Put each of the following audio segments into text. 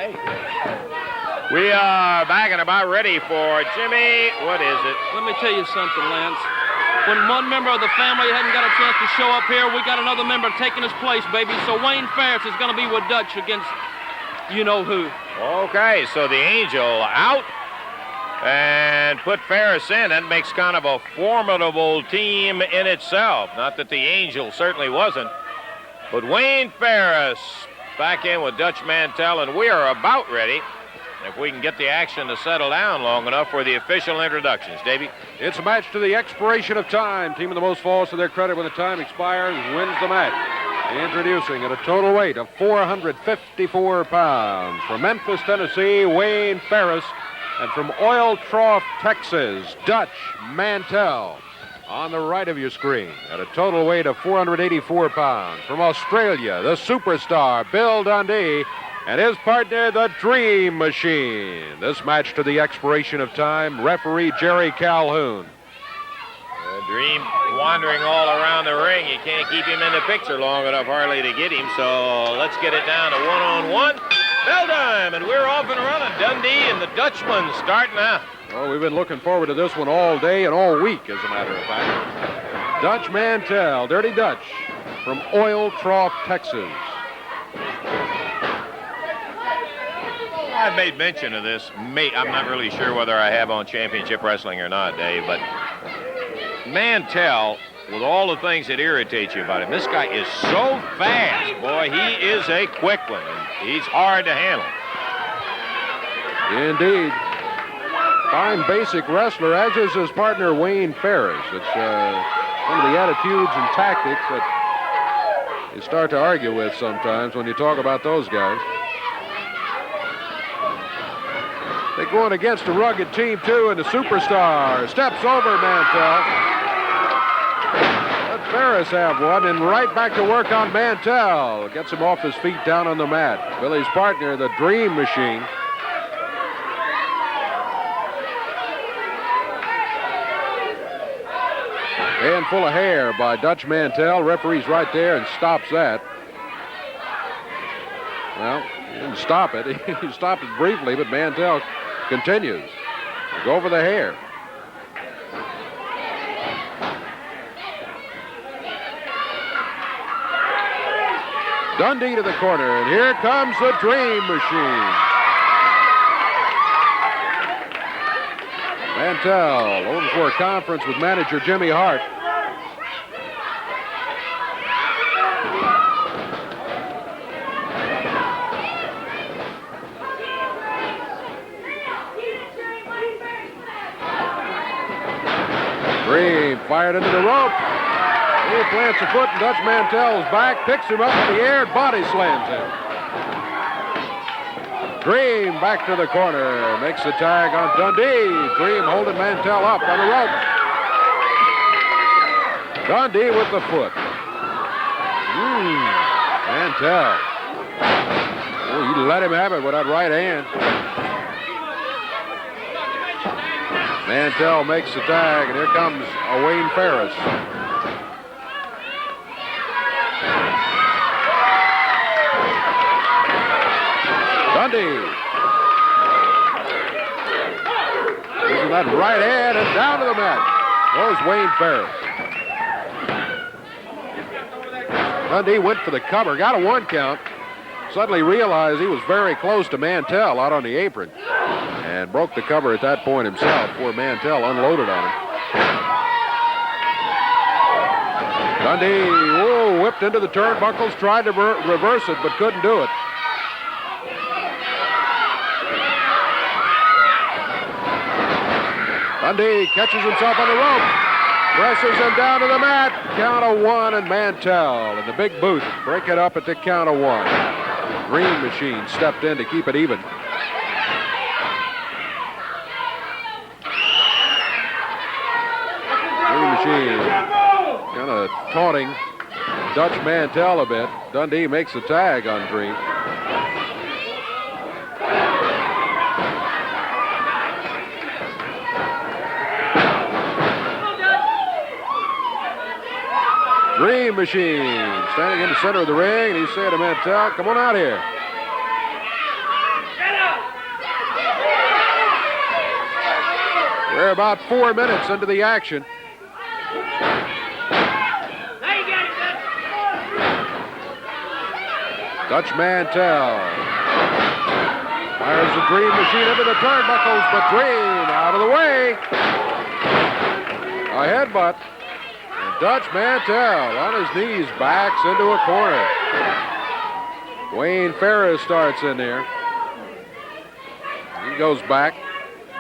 Okay. We are back and about ready for Jimmy. What is it? Let me tell you something, Lance. When one member of the family hadn't got a chance to show up here, we got another member taking his place, baby. So Wayne Farris is going to be with Dutch against you-know-who. Okay, so the Angel out and put Farris in. That makes kind of a formidable team in itself. Not that the Angel certainly wasn't. But Wayne Farris back in with Dutch Mantell, and we are about ready, if we can get the action to settle down long enough, for the official introductions. Davey? It's a match to the expiration of time. Team with the most falls to their credit when the time expires wins the match. Introducing at a total weight of 454 pounds, from Memphis, Tennessee, Wayne Farris, and from Oil Trough, Texas, Dutch Mantell. On the right of your screen, at a total weight of 484 pounds, from Australia, the superstar Bill Dundee, and his partner, the Dream Machine. This match to the expiration of time, referee Jerry Calhoun. Dream wandering all around the ring. You can't keep him in the picture long enough hardly to get him, so let's get it down to one-on-one. Bell time, and we're off and running. Dundee and the Dutchman start now. Oh, we've been looking forward to this one all day and all week, as a matter of fact. Dutch Mantell, Dirty Dutch, from Oil Trough, Texas. I made mention of this. I'm not really sure whether I have on Championship Wrestling or not, Dave, but Mantell, with all the things that irritate you about him, this guy is so fast, boy. He is a quick one, and he's hard to handle. Indeed. Fine basic wrestler, as is his partner Wayne Farris. It's some of the attitudes and tactics that you start to argue with sometimes when you talk about those guys. They're going against a rugged team, too, and the superstar steps over Mantell. Let Farris have one, and right back to work on Mantell. Gets him off his feet down on the mat. Billy's partner, the Dream Machine. Handful of hair by Dutch Mantell. Referee's right there and stops that. Well, he didn't stop it. He stopped it briefly, but Mantell continues. Go over the hair. Dundee to the corner, and here comes the Dream Machine. Mantell over for a conference with manager Jimmy Hart. Dream fired into the rope. He plants a foot in Dutch Mantell's back, picks him up in the air, and body slams him. Dream back to the corner, makes the tag on Dundee. Dream holding Mantell up on the rope. Dundee with the foot. Mantell. Oh, he let him have it with that right hand. Mantell makes the tag, and here comes Wayne Farris. Dundee. Using that right hand and down to the mat goes Wayne Farris. Dundee went for the cover, got a one count. Suddenly realized he was very close to Mantell out on the apron and broke the cover at that point himself before Mantell unloaded on him. Dundee whipped into the turnbuckles, tried to reverse it, but couldn't do it. Dundee catches himself on the rope, presses him down to the mat. Count of one, and Mantell in the big boot break it up at the count of one. Dream Machine stepped in to keep it even. Dream Machine kind of taunting Dutch Mantell a bit. Dundee makes the tag on Dream. Dream Machine standing in the center of the ring, and he's saying to Mantell, come on out here. We're about 4 minutes into the action. Dutch Mantell fires the Dream Machine into the turnbuckles, but Dream out of the way. A headbutt. And Dutch Mantell on his knees backs into a corner. Wayne Farris starts in there. He goes back.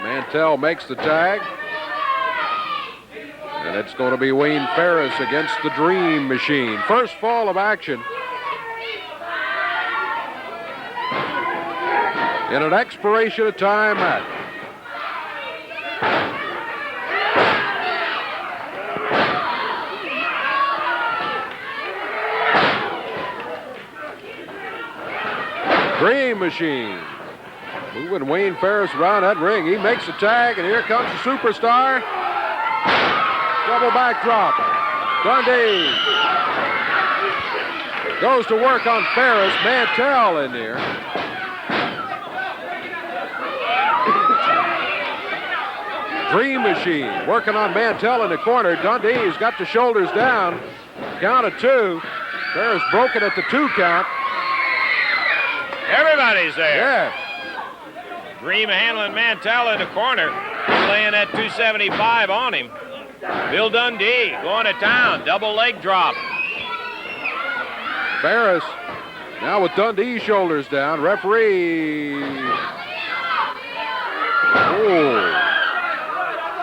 Mantell makes the tag. And it's going to be Wayne Farris against the Dream Machine. First fall of action. In an expiration of time match. Dream Machine moving Wayne Farris around that ring. He makes the tag, and here comes the superstar. Double backdrop. Dundee goes to work on Farris. Mantell in there. Dream Machine working on Mantell in the corner. Dundee's got the shoulders down. Count of 2. Farris broken at the 2 count. Everybody's there. Yeah. Dream handling Mantell in the corner, laying that 275 on him. Bill Dundee going to town, double leg drop. Farris now with Dundee's shoulders down. Referee. Oh.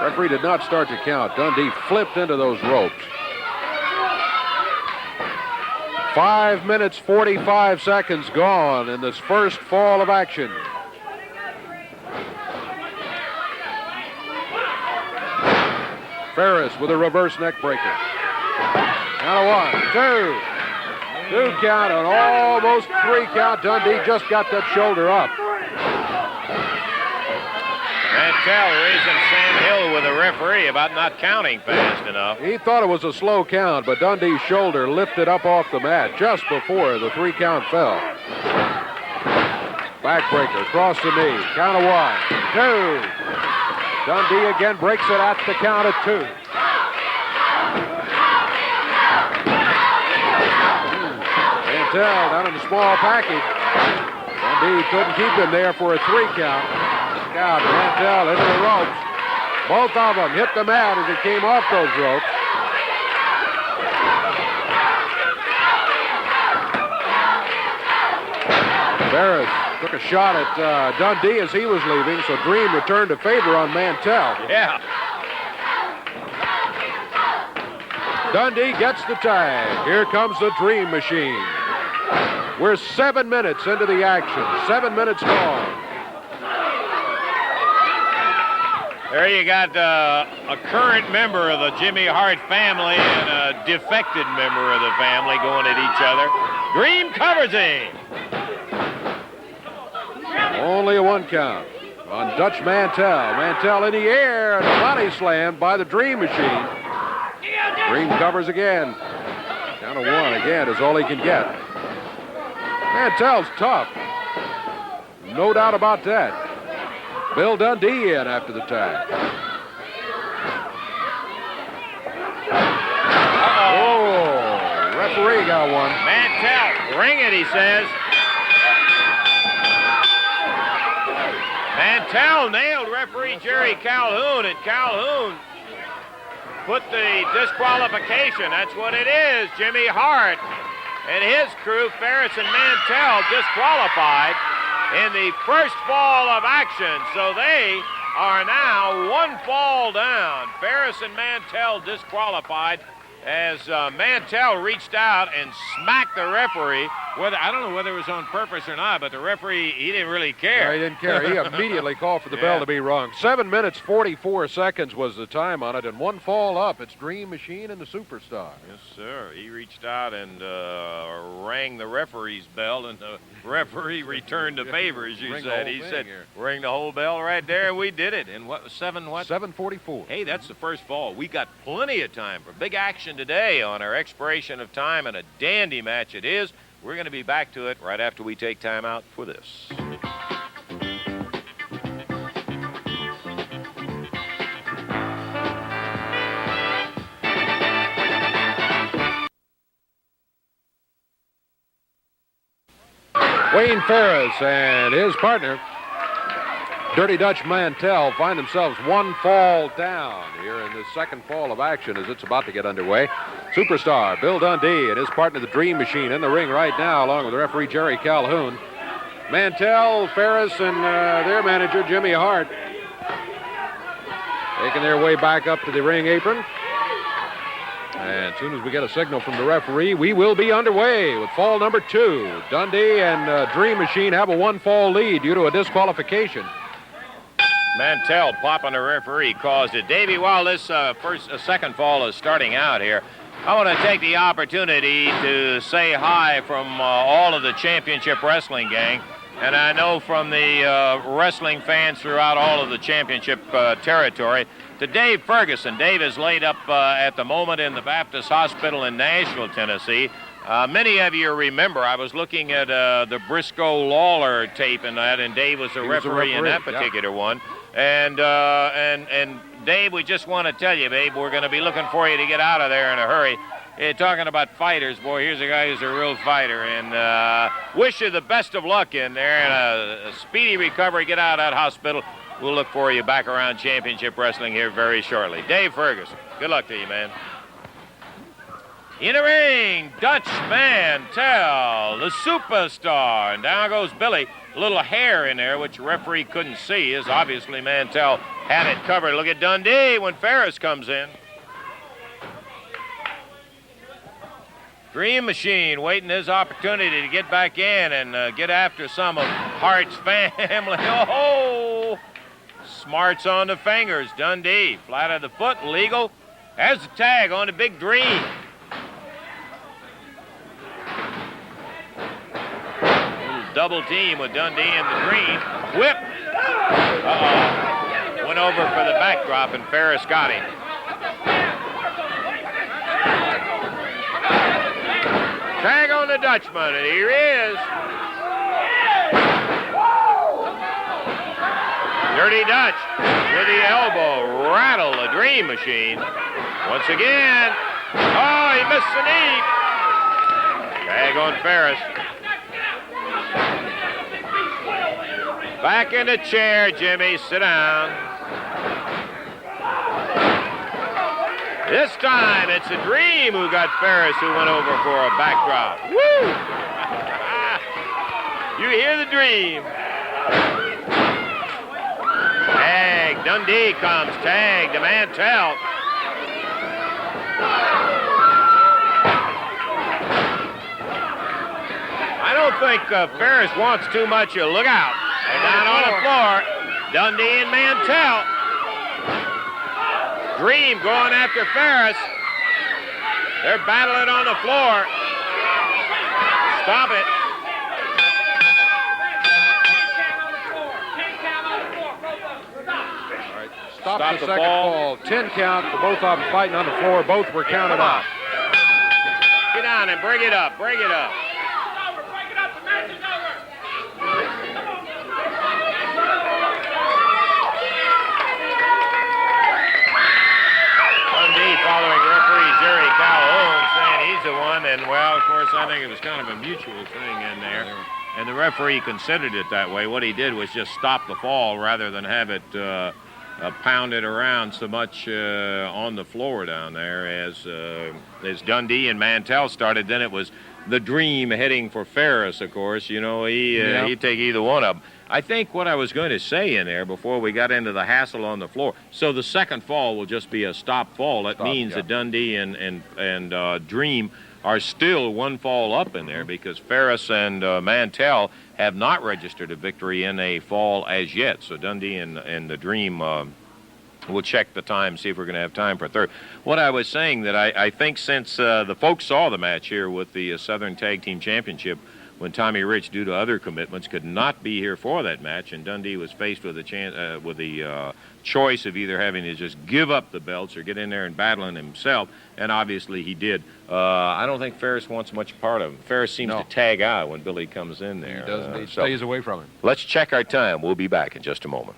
Referee did not start to count. Dundee flipped into those ropes. 5 minutes, 45 seconds gone in this first fall of action. Farris with a reverse neck breaker. Count of 1, 2. 2 count and almost 3 count. Dundee just got that shoulder up. Mantell raising Sam Hill with a referee about not counting fast enough. He thought it was a slow count, but Dundee's shoulder lifted up off the mat just before the 3 count fell. Backbreaker across the knee. Count of 1, 2. Dundee again breaks it at the count of 2. Mantell down in the small package. Dundee couldn't keep him there for a 3 count. Out, Mantell into the ropes. Both of them hit the mat as he came off those ropes. Farris took a shot at Dundee as he was leaving, so Dream returned a favor on Mantell. Yeah. Dundee gets the tag. Here comes the Dream Machine. We're 7 minutes into the action. 7 minutes gone. There you got a current member of the Jimmy Hart family and a defected member of the family going at each other. Dream covers him. Only a 1 count on Dutch Mantell. Mantell in the air and a body slam by the Dream Machine. Dream covers again. Count of 1 again is all he can get. Mantell's tough. No doubt about that. Bill Dundee in after the tag. Oh, referee got one. Mantell, ring it, he says. Mantell nailed referee Jerry Calhoun, and Calhoun put the disqualification. That's what it is. Jimmy Hart and his crew, Farris and Mantell, disqualified in the first fall of action. So they are now 1 fall down. Farris and Mantell disqualified as Mantell reached out and smacked the referee. I don't know whether it was on purpose or not, but the referee, he didn't really care. No, he didn't care. He immediately called for the bell to be rung. 7 minutes, 44 seconds was the time on it, and 1 fall up. It's Dream Machine and the Superstar. Yes, sir. He reached out and rang the referee's bell, and the referee returned the favor, as you said. He said, ring the whole bell right there, and we did it. And what was 7:44. Hey, that's the first fall. We got plenty of time for big action today on our expiration of time, and a dandy match it is. We're going to be back to it right after we take time out for this. Wayne Farris and his partner, Dirty Dutch Mantell, find themselves one fall down here in this second fall of action as it's about to get underway. Superstar Bill Dundee and his partner, the Dream Machine, in the ring right now, along with referee Jerry Calhoun. Mantell, Farris, and their manager, Jimmy Hart, making their way back up to the ring apron. And as soon as we get a signal from the referee, we will be underway with fall number 2. Dundee and Dream Machine have a one-fall lead due to a disqualification. Mantell popping the referee caused it. Davey, while this second fall is starting out here, I want to take the opportunity to say hi from all of the championship wrestling gang. And I know from the wrestling fans throughout all of the championship territory, to Dave Ferguson. Dave is laid up at the moment in the Baptist Hospital in Nashville, Tennessee. Many of you remember, I was looking at the Briscoe-Lawler tape and that, and Dave was the referee in that particular one. And Dave, we just want to tell you, babe, we're going to be looking for you to get out of there in a hurry. Talking about fighters, boy, here's a guy who's a real fighter. And wish you the best of luck in there and a speedy recovery. Get out of that hospital. We'll look for you back around championship wrestling here very shortly. Dave Ferguson, good luck to you, man. In the ring, Dutch Mantell, the superstar. And down goes Billy. A little hair in there, which the referee couldn't see, is obviously Mantell had it covered. Look at Dundee when Farris comes in. Dream Machine waiting his opportunity to get back in and get after some of Hart's family. Oh! Smarts on the fingers. Dundee, flat of the foot, legal. Has the tag on the Big Dream. Double team with Dundee and the Dream. Whip. Uh-oh. Went over for the backdrop, and Farris got him. Tag on the Dutchman, and here he is. Dirty Dutch with the elbow. Rattle the Dream Machine. Once again. Oh, he missed the knee. Tag on Farris. Back in the chair, Jimmy. Sit down. This time, it's a Dream who got Farris, who went over for a backdrop. Woo! You hear the Dream. Tag. Dundee comes. Tag to Mantell. I don't think Farris wants too much. Look out. They're down on the floor. Dundee and Mantell. Dream going after Farris. They're battling on the floor. Stop it. All right, stop the second fall. 10 count for both of them fighting on the floor. Both were counted out. Get down and bring it up. Bring it up. Following referee Jerry Calhoun, saying he's the one, and well, of course, I think it was kind of a mutual thing in there, and the referee considered it that way. What he did was just stop the fall rather than have it pounded around so much on the floor down there as Dundee and Mantell started. Then it was the Dream heading for Farris, of course. You know, he'd take either one of them. I think what I was going to say in there before we got into the hassle on the floor, so the second fall will just be a stop fall. That means that Dundee and Dream are still one fall up in there because Farris and Mantell have not registered a victory in a fall as yet. So Dundee and the Dream we'll check the time, see if we're going to have time for a third. What I was saying that I think since the folks saw the match here with the Southern Tag Team Championship, when Tommy Rich, due to other commitments, could not be here for that match, and Dundee was faced with the choice of either having to just give up the belts or get in there and battling himself, and obviously he did. I don't think Farris wants much part of him. Farris seems to tag out when Billy comes in there. He doesn't. He stays away from him. Let's check our time. We'll be back in just a moment.